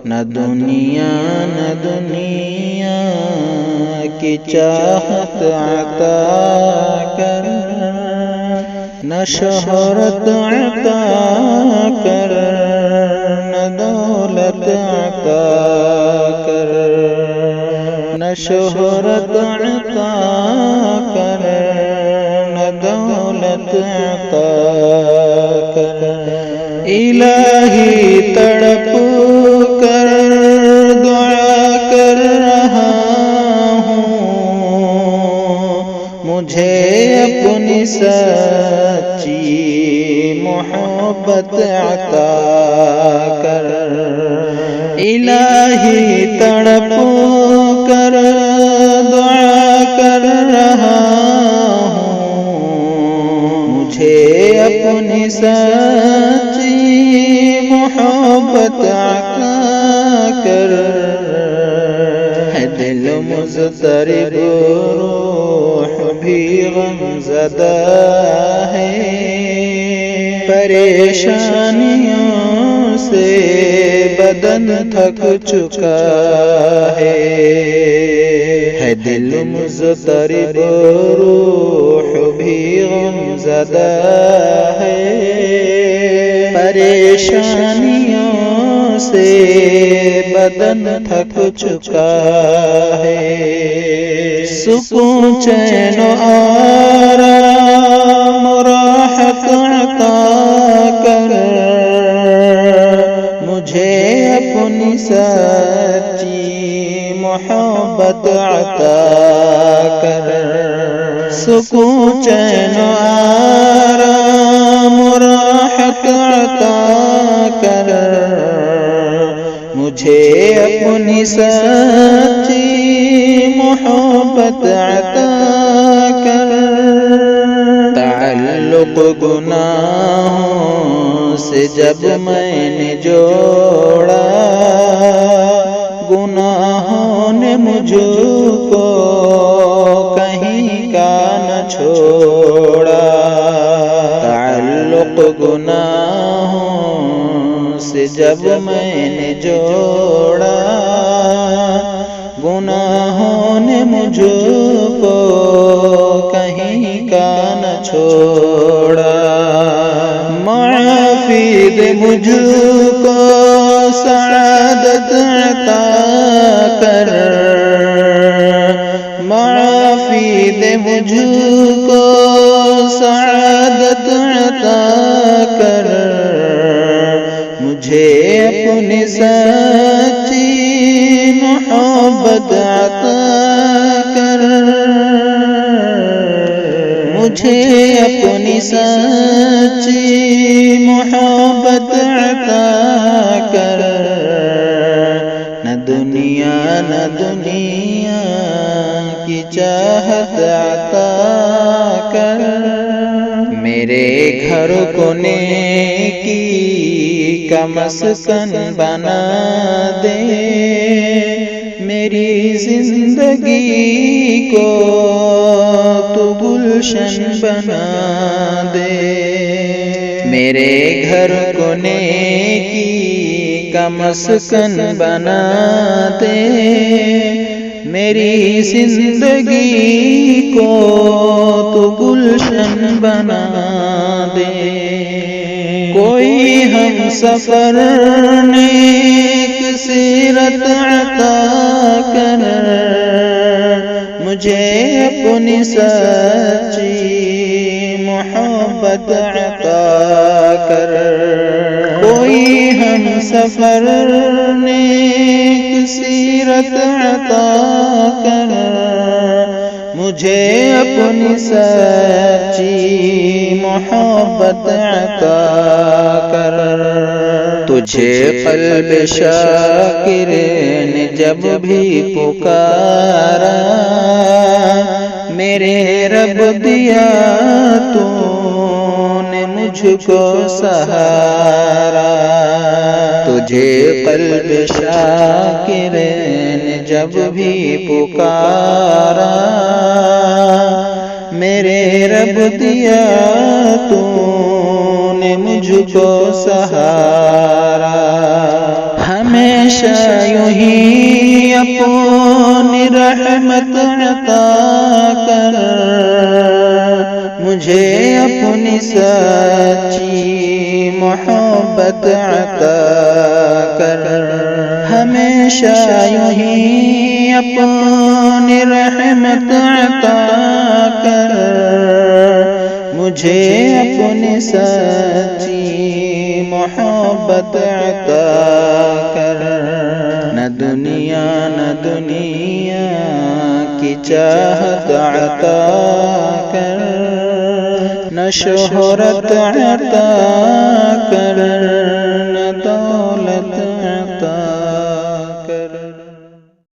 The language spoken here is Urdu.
نہ دنیا کی چاہت عطا کر، نہ شہرت عطا کر، نہ دولت عطا کر، نہ شہرت عطا کر، نہ دولت عطا کر۔ الہی تڑپ کر دعا کر رہا ہوں، مجھے اپنی سچی محبت عطا کر۔ الہی تڑپ کر دعا کر رہا ہوں، مجھے اپنی سچی محبت عطا کر۔ ہے دل مضطرب روح بھی غم زدہ ہے، پریشانیوں سے بدن تھک چکا ہے دل مضطرب روح بھی غم زدہ ہے، پریشانیوں سے بدن تھک چکا ہے۔ سکون چین و آرام راحت عطا کر، مجھے اپنی سچی محبت عطا کر۔ سکون چین و آرام راحت عطا کر، مجھے اپنی سچی محبت عطا کر۔ تعلق گناہوں سے جب میں نے جوڑا، گناہوں نے مجھ کو کہیں کا نہ چھوڑا۔ تعلق گناہوں سے جب میں نے جوڑا، گناہوں نے مجھ کو کہیں کا نہ چھوڑا۔ معافی دے مجھ کو سعادت عطا کر، معافی دے مجھ کو سعادت عطا کر، مجھے اپنی سچی محبت عطا کر، مجھے اپنی سچی محبت عطا کر۔ نہ دنیا کی چاہت عطا کر، میرے گھر کو نیکی کا مسکن بنا دے، میری زندگی کو تو گلشن بنا دے۔ میرے گھر کو نیکی کا مسکن بنا دے، میری زندگی کو تو گلشن بنا دے۔ کوئی ہم سفر نیک سیرت عطا کر، مجھے اپنی سچی محبت عطا کر۔ کوئی ہم سفر نیک سیرت عطا کر، مجھے اپنی سچی محبت عطا کر۔ تجھے قلب شاکر نے جب بھی پکارا، میرے رب دیا تو نے مجھ کو سہارا۔ تجھے قلب شاکر نے جب بھی پکارا، میرے رب دیا تو نے مجھ کو سہارا۔ ہمیں ہمیشہ یوں ہی اپنی رحمت عطا کر، مجھے اپنی سچی محبت عطا کر، ہمیشہ یوں ہی اپنی رحمت عطا کر، مجھے اپنی سچی محبت عطا کر۔ نہ دنیا کی چاہت عطا کر، نہ شہرت عطا کر،